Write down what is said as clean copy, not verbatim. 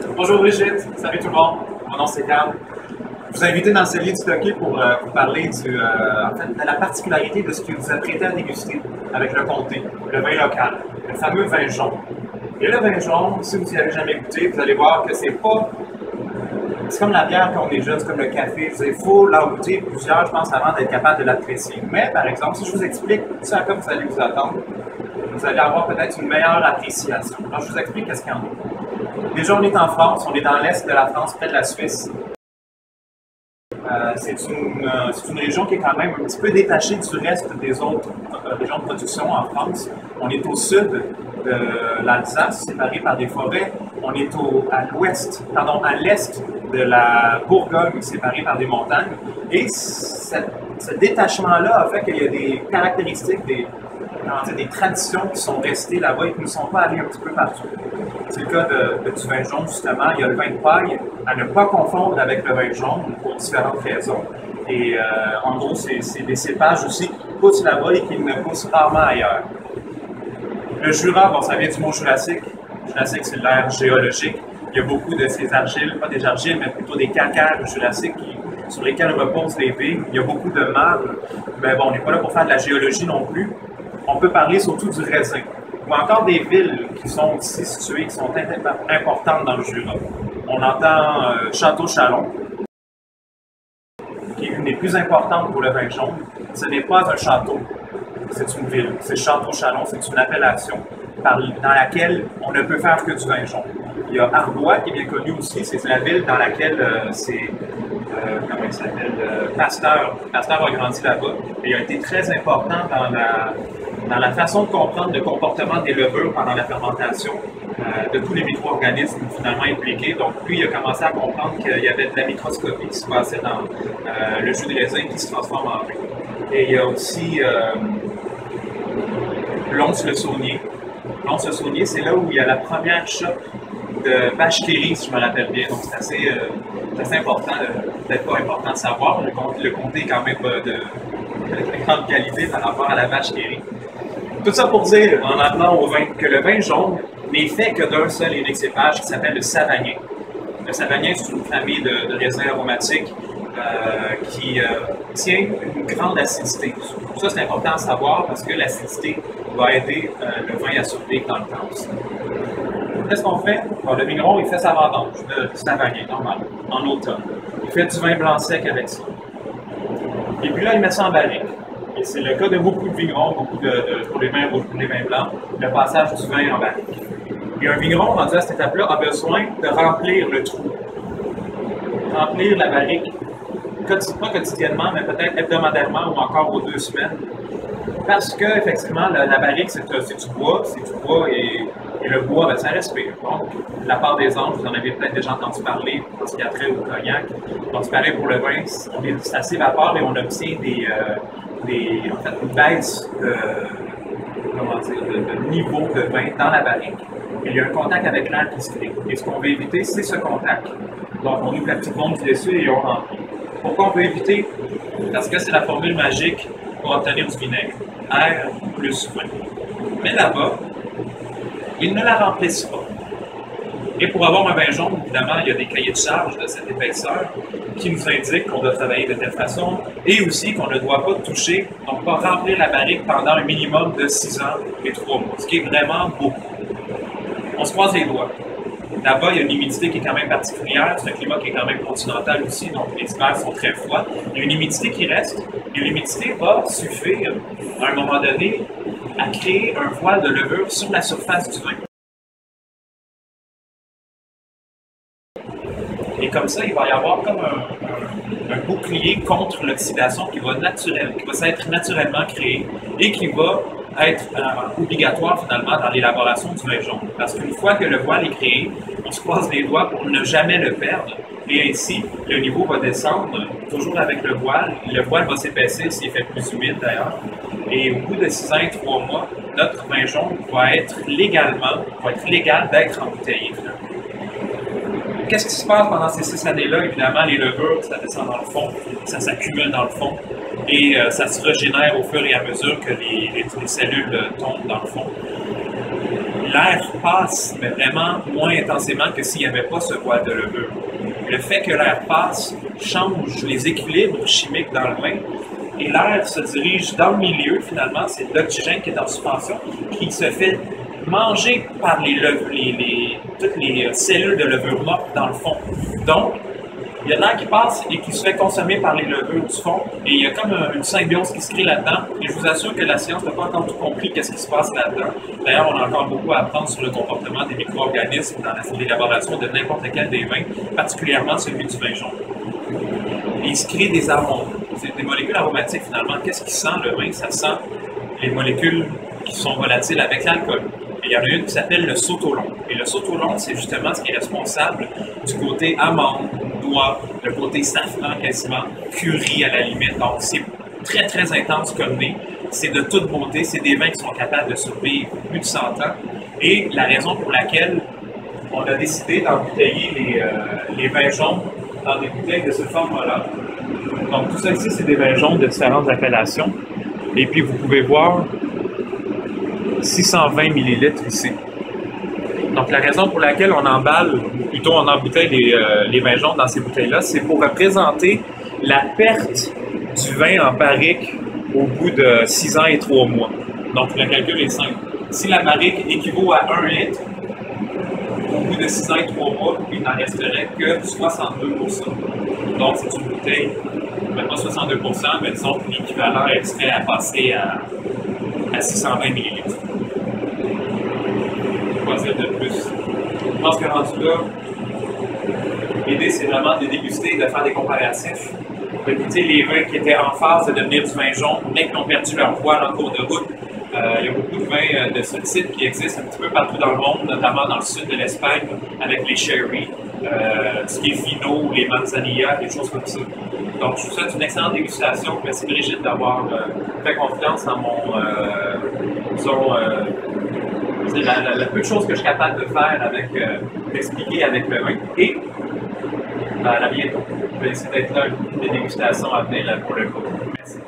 Bonjour Brigitte, salut tout le monde, mon nom c'est Carl. Je vous ai invité dans le cellier du stocké pour vous parler de la particularité de ce que vous apprêtez à déguster avec le comté, le vin local, le fameux vin jaune. Et le vin jaune, si vous n'y avez jamais goûté, vous allez voir que c'est comme la bière quand on est jeune, c'est comme le café. Il faut l'en goûter plusieurs, je pense, avant d'être capable de l'apprécier. Mais par exemple, si je vous explique ce à quoi vous allez vous attendre, vous allez avoir peut-être une meilleure appréciation. Alors je vous explique qu'est-ce qu'il y en a. Déjà, on est en France, on est dans l'est de la France, près de la Suisse. C'est une région qui est quand même un petit peu détachée du reste des autres régions de production en France. On est au sud de l'Alsace, séparé par des forêts. On est à l'est de la Bourgogne, séparé par des montagnes. Et ce détachement-là a fait qu'il y a des caractéristiques, des traditions qui sont restées là-bas et qui ne sont pas allées un petit peu partout. C'est le cas du vin jaune, justement. Il y a le vin de paille à ne pas confondre avec le vin jaune pour différentes raisons. Et en gros, c'est des cépages aussi qui poussent là-bas et qui ne poussent rarement ailleurs. Le Jura, bon, ça vient du mot jurassique. Jurassique, c'est l'ère géologique. Il y a beaucoup de ces argiles, pas des argiles, mais plutôt des calcaires jurassiques sur lesquels reposent les vignes. Il y a beaucoup de marbre. Mais bon, on n'est pas là pour faire de la géologie non plus. On peut parler surtout du raisin, ou encore des villes qui sont aussi situées, qui sont importantes dans le Jura. On entend Château-Chalon, qui est une des plus importantes pour le vin jaune. Ce n'est pas un château, c'est une ville. C'est Château-Chalon, c'est une appellation dans laquelle on ne peut faire que du vin jaune. Il y a Arbois, qui est bien connu aussi, c'est la ville dans laquelle comment il s'appelle, Pasteur. Pasteur a grandi là-bas et il a été très important dans la façon de comprendre le comportement des levures pendant la fermentation de tous les micro-organismes finalement impliqués. Donc lui, il a commencé à comprendre qu'il y avait de la microscopie qui se passait dans le jus de raisin qui se transforme en vin. Et il y a aussi Lons-le-Saunier. Lons-le-Saunier, c'est là où il y a la première shop de vache qui rit, si je me rappelle bien. Donc c'est assez important, peut-être pas important de savoir. Le comté est quand même de grande qualité par rapport à la vache qui rit. Tout ça pour dire, en appelant au vin, que le vin jaune n'est fait que d'un seul et unique cépage qui s'appelle le savagnin. Le savagnin, c'est une famille de raisins aromatiques qui tient une grande acidité. Ça, c'est important à savoir parce que l'acidité va aider le vin à survivre dans le temps aussi. Qu'est-ce qu'on fait? Bon, le vigneron, il fait sa vendange de savagnin, normal, en automne. Il fait du vin blanc sec avec ça. Et puis là, il met ça en barrique. Et c'est le cas de beaucoup de vignerons, pour les vins rouges, pour les vins blancs, le passage du vin en barrique. Et un vigneron, rendu à cette étape-là, a besoin de remplir le trou. Remplir la barrique, pas quotidiennement, mais peut-être hebdomadairement ou encore aux 2 semaines. Parce que, effectivement, la barrique, c'est du bois, et le bois, ben, ça respire. Donc, la part des anges, vous en avez peut-être déjà entendu parler, parce qu'il y a trait au cognac. Donc, c'est pareil pour le vin, c'est assez vapeur et on obtient une baisse de niveau de vin dans la barrique. Et il y a un contact avec l'air qui se crée. Et ce qu'on veut éviter, c'est ce contact. Donc, on ouvre la petite bombe du dessus et on remplit. Pourquoi on peut éviter? Parce que c'est la formule magique pour obtenir du vinaigre. Air plus vin. Mais là-bas, ils ne la remplissent pas. Et pour avoir un vin jaune, évidemment, il y a des cahiers de charge de cette épaisseur qui nous indiquent qu'on doit travailler de telle façon et aussi qu'on ne doit pas toucher, donc pas remplir la barrique pendant un minimum de 6 ans et 3 mois, ce qui est vraiment beaucoup. On se croise les doigts. Là-bas, il y a une humidité qui est quand même particulière, c'est un climat qui est quand même continental aussi, donc les hivers sont très froids. Il y a une humidité qui reste, et l'humidité va suffire, à un moment donné, à créer un voile de levure sur la surface du vin. Et comme ça, il va y avoir comme un bouclier contre l'oxydation qui va s'être naturellement créé et qui va être obligatoire finalement dans l'élaboration du vin jaune. Parce qu'une fois que le voile est créé, on se croise les doigts pour ne jamais le perdre. Et ainsi, le niveau va descendre toujours avec le voile. Le voile va s'épaissir s'il fait plus humide d'ailleurs. Et au bout de 6 ans et 3 mois, notre vin jaune va être légal d'être embouteillé finalement. Qu'est-ce qui se passe pendant ces 6 années-là? Évidemment, les levures, ça descend dans le fond, ça s'accumule dans le fond et ça se régénère au fur et à mesure que les cellules tombent dans le fond. l'air passe, mais vraiment moins intensément que s'il n'y avait pas ce voile de levure. Le fait que l'air passe change les équilibres chimiques dans le vin et l'air se dirige dans le milieu, finalement, c'est l'oxygène qui est en suspension, qui se fait manger par toutes les cellules de levure morte dans le fond. Donc, il y a de l'air qui passe et qui se fait consommer par les levures du fond, et il y a comme une symbiose qui se crée là-dedans, et je vous assure que la science n'a pas encore tout compris qu'est-ce qui se passe là-dedans. D'ailleurs, on a encore beaucoup à apprendre sur le comportement des micro-organismes dans l'élaboration de n'importe lequel des vins, particulièrement celui du vin jaune. Et il se crée des arômes, des molécules aromatiques finalement. Qu'est-ce qui sent le vin? Ça sent les molécules qui sont volatiles avec l'alcool. Et il y en a une qui s'appelle le sautolon. Et le sautolon, c'est justement ce qui est responsable du côté amande, noix, le côté safran quasiment, curry à la limite. Donc c'est très très intense comme nez. C'est de toute beauté. C'est des vins qui sont capables de survivre plus de 100 ans. Et la raison pour laquelle on a décidé d'embouteiller les vins jaunes dans des bouteilles de ce format-là. Donc tout ça ici, c'est des vins jaunes de différentes appellations. Et puis vous pouvez voir 620 ml ici. Donc la raison pour laquelle on emballe, ou plutôt on embouteille les vins jaunes dans ces bouteilles-là, c'est pour représenter la perte du vin en barrique au bout de 6 ans et 3 mois. Donc le calcul est simple. Si la barrique équivaut à 1 litre, au bout de 6 ans et 3 mois, il n'en resterait que 62%. Donc c'est une bouteille, même pas 62%, mais disons que l'équivalent serait à passer à 620 ml. Quoi dire de plus? Je pense que rendu là, l'idée c'est vraiment de déguster, de faire des comparatifs, de goûter les vins qui étaient en phase de devenir du vin jaune, mais qui ont perdu leur voile en cours de route. Il y a beaucoup de vins de ce type qui existent un petit peu partout dans le monde, notamment dans le sud de l'Espagne, avec les sherry, ce qui est fino, les manzanilla, des choses comme ça. Donc, je vous souhaite une excellente dégustation. Merci Brigitte d'avoir fait confiance en mon, la peu de choses que je suis capable de faire avec, d'expliquer avec le vin. Et à bientôt. Je vais essayer d'être là, des dégustations à venir pour le coup. Merci.